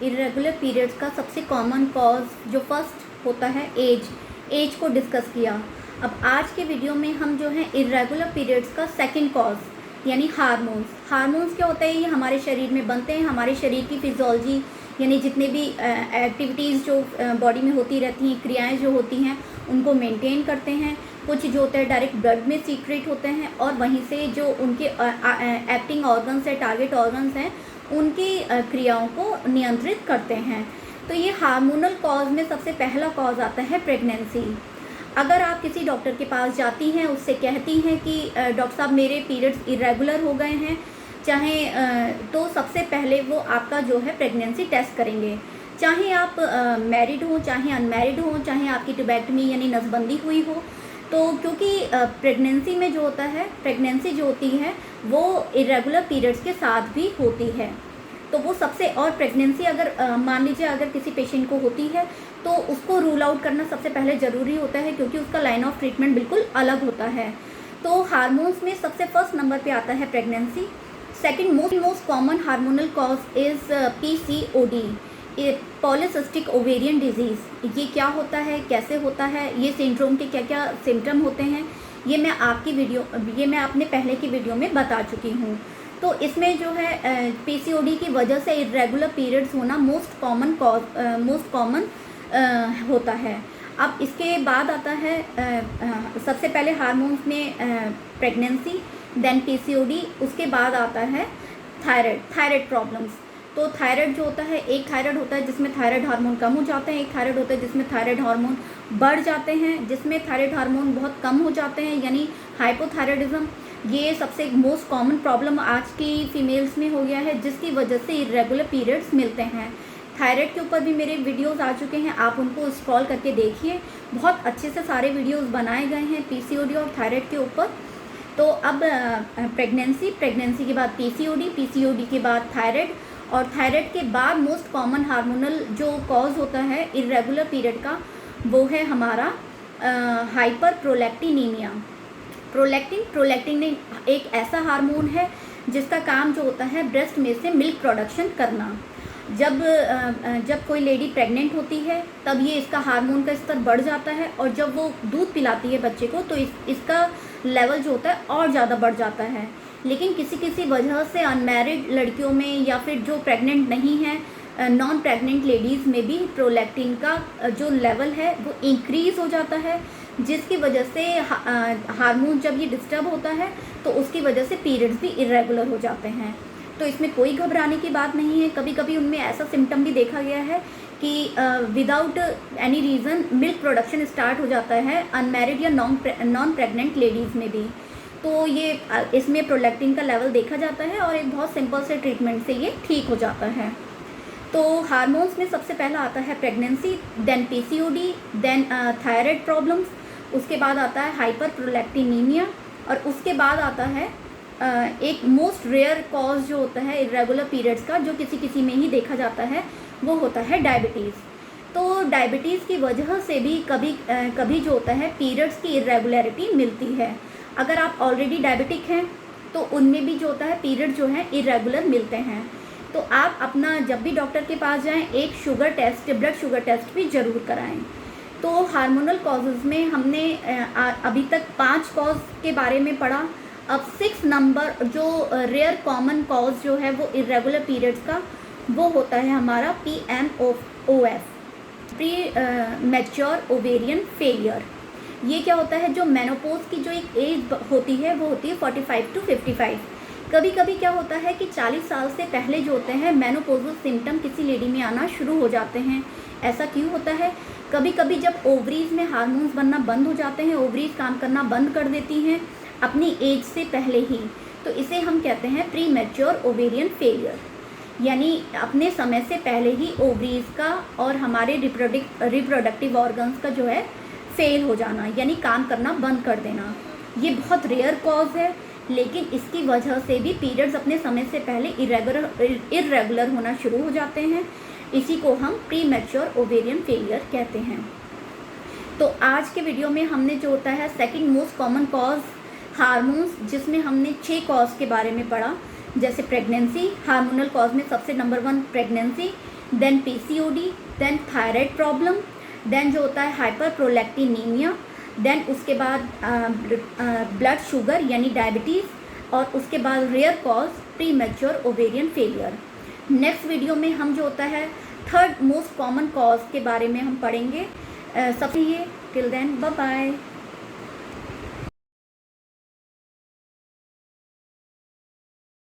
Irregular periods का सबसे common cause जो फर्स्ट होता है एज को डिस्कस किया। अब आज के वीडियो में हम जो है इरेगुलर पीरियड्स का सेकंड कॉज यानी हार्मोन्स क्या होता है, ये हमारे शरीर में बनते हैं, हमारे शरीर की फिजियोलॉजी यानी जितने भी एक्टिविटीज़ जो बॉडी में होती रहती हैं, क्रियाएं जो होती हैं उनको मेंटेन करते हैं। कुछ जो होता है डायरेक्ट ब्लड में सीक्रेट होते हैं और वहीं से जो उनके एक्टिंग ऑर्गन्स है, टारगेट ऑर्गन्स हैं, उनकी क्रियाओं को नियंत्रित करते हैं। तो ये हार्मोनल कॉज में सबसे पहला कॉज आता है प्रेगनेंसी। अगर आप किसी डॉक्टर के पास जाती हैं, उससे कहती हैं कि डॉक्टर साहब मेरे पीरियड्स इरेगुलर हो गए हैं, चाहे तो सबसे पहले वो आपका जो है प्रेगनेंसी टेस्ट करेंगे। चाहे आप मैरिड हो, चाहे अनमैरिड हो, चाहे आपकी ट्यूबेक्टमी यानी नसबंदी हुई हो, तो क्योंकि प्रेगनेंसी में जो होता है, प्रेगनेंसी जो होती है वो इरेगुलर पीरियड्स के साथ भी होती है। तो वो सबसे, और प्रेगनेंसी अगर मान लीजिए अगर किसी पेशेंट को होती है तो उसको रूल आउट करना सबसे पहले ज़रूरी होता है, क्योंकि उसका लाइन ऑफ ट्रीटमेंट बिल्कुल अलग होता है। तो हार्मोन्स में सबसे फर्स्ट नंबर पे आता है pregnancy. Second most common hormonal cause is PCOD, polycystic ovarian disease. ये क्या होता है, कैसे होता है, ये सिंड्रोम के क्या क्या सिम्टम होते हैं, ये मैं अपने पहले की वीडियो में बता चुकी हूँ। तो इसमें जो है PCOD की वजह से इरेगुलर पीरियड्स होना मोस्ट कॉमन होता है। अब इसके बाद आता है सबसे पहले हार्मोन्स में प्रेगनेंसी, देन PCOD, उसके बाद आता है थायराइड प्रॉब्लम्स। तो थायराइड जो होता है, एक थायराइड होता है जिसमें थायराइड हार्मोन कम हो जाते हैं, एक थायराइड होता है जिसमें थायराइड हार्मोन बढ़ जाते हैं, जिसमें थायराइड हार्मोन बहुत कम हो जाते हैं यानी हाइपोथायराइडिज्म। ये सबसे मोस्ट कॉमन प्रॉब्लम आज की फीमेल्स में हो गया है, जिसकी वजह से इरेगुलर पीरियड्स मिलते हैं। थायराइड के ऊपर भी मेरे वीडियोस आ चुके हैं, आप उनको स्क्रॉल करके देखिए, बहुत अच्छे से सारे वीडियोस बनाए गए हैं PCOD और थायराइड के ऊपर। तो अब प्रेगनेंसी के बाद PCOD के बाद थायराइड, और थायराइड के बाद मोस्ट कॉमन हार्मोनल जो कॉज होता है इरेगुलर पीरियड का, वो है हमारा हाइपर प्रोलैक्टिनीमिया। प्रोलैक्टिन एक ऐसा हार्मोन है जिसका काम जो होता है ब्रेस्ट में से मिल्क प्रोडक्शन करना। जब कोई लेडी प्रेग्नेंट होती है तब ये इसका हार्मोन का स्तर बढ़ जाता है, और जब वो दूध पिलाती है बच्चे को तो इसका लेवल जो होता है और ज़्यादा बढ़ जाता है। लेकिन किसी वजह से अनमैरिड लड़कियों में या फिर जो प्रेग्नेंट नहीं है, नॉन प्रेग्नेंट लेडीज़ में भी प्रोलैक्टिन का जो लेवल है वो इंक्रीज़ हो जाता है, जिसकी वजह से हार्मोन जब ये डिस्टर्ब होता है तो उसकी वजह से पीरियड्स भी इरेगुलर हो जाते हैं। तो इसमें कोई घबराने की बात नहीं है। कभी कभी उनमें ऐसा सिम्टम भी देखा गया है कि without any reason milk production start हो जाता है अनमैरिड या नॉन प्रेग्नेंट लेडीज़ में भी। तो ये इसमें प्रोलैक्टिन का लेवल देखा जाता है और एक बहुत सिंपल से ट्रीटमेंट से ये ठीक हो जाता है। तो हार्मोन्स में सबसे पहला आता है pregnancy, then PCOD, then thyroid problems, उसके बाद आता है हाइपर प्रोलैक्टिनीमिया, और उसके बाद आता है एक मोस्ट रेयर कॉज जो होता है इरेगुलर पीरियड्स का, जो किसी में ही देखा जाता है, वो होता है डायबिटीज़। तो डायबिटीज़ की वजह से भी कभी जो होता है पीरियड्स की इरेगुलरिटी मिलती है। अगर आप ऑलरेडी डायबिटिक हैं तो उनमें भी जो होता है पीरियड जो है इरेगुलर मिलते हैं। तो आप अपना जब भी डॉक्टर के पास जाएं, एक ब्लड शुगर टेस्ट भी ज़रूर कराएं। तो हार्मोनल कॉजेज़ में हमने अभी तक 5 कॉज के बारे में पढ़ा। अब 6 नंबर जो रेयर कॉमन कॉज जो है वो इरेगुलर पीरियड्स का, वो होता है हमारा PMOF, pre mature ovarian failure. ये क्या होता है, जो मेनोपॉज की जो एक एज होती है वो होती है 45 to 55। कभी कभी क्या होता है कि 40 साल से पहले जो होते हैं मेनोपॉजल सिम्टम किसी लेडी में आना शुरू हो जाते हैं। ऐसा क्यों होता है? कभी कभी जब ओवरीज में हार्मोन्स बनना बंद हो जाते हैं, ओवरीज काम करना बंद कर देती हैं अपनी एज से पहले ही, तो इसे हम कहते हैं प्री मैच्योर ओवेरियन फेलियर, यानी अपने समय से पहले ही ओवरीज का और हमारे रिप्रोडक्टिव ऑर्गन्स का जो है फेल हो जाना, यानी काम करना बंद कर देना। ये बहुत रेयर कॉज है, लेकिन इसकी वजह से भी पीरियड्स अपने समय से पहले इरेगुलर होना शुरू हो जाते हैं। इसी को हम प्री मैच्योर ओवेरियन फेलियर कहते हैं। तो आज के वीडियो में हमने जो होता है second most common cause hormones, जिसमें हमने 6 कॉज के बारे में पढ़ा, जैसे प्रेगनेंसी, हार्मोनल कॉज में सबसे number 1 pregnancy, then PCOD, then thyroid problem, then जो होता है हाइपरप्रोलैक्टिनीमिया, देन उसके बाद ब्लड शुगर यानी डायबिटीज़, और उसके बाद rare cause premature ovarian failure. Next video में हम जो होता है थर्ड मोस्ट कॉमन कॉज के बारे में हम पढ़ेंगे। सबसे ये टिल देन बाय बाय।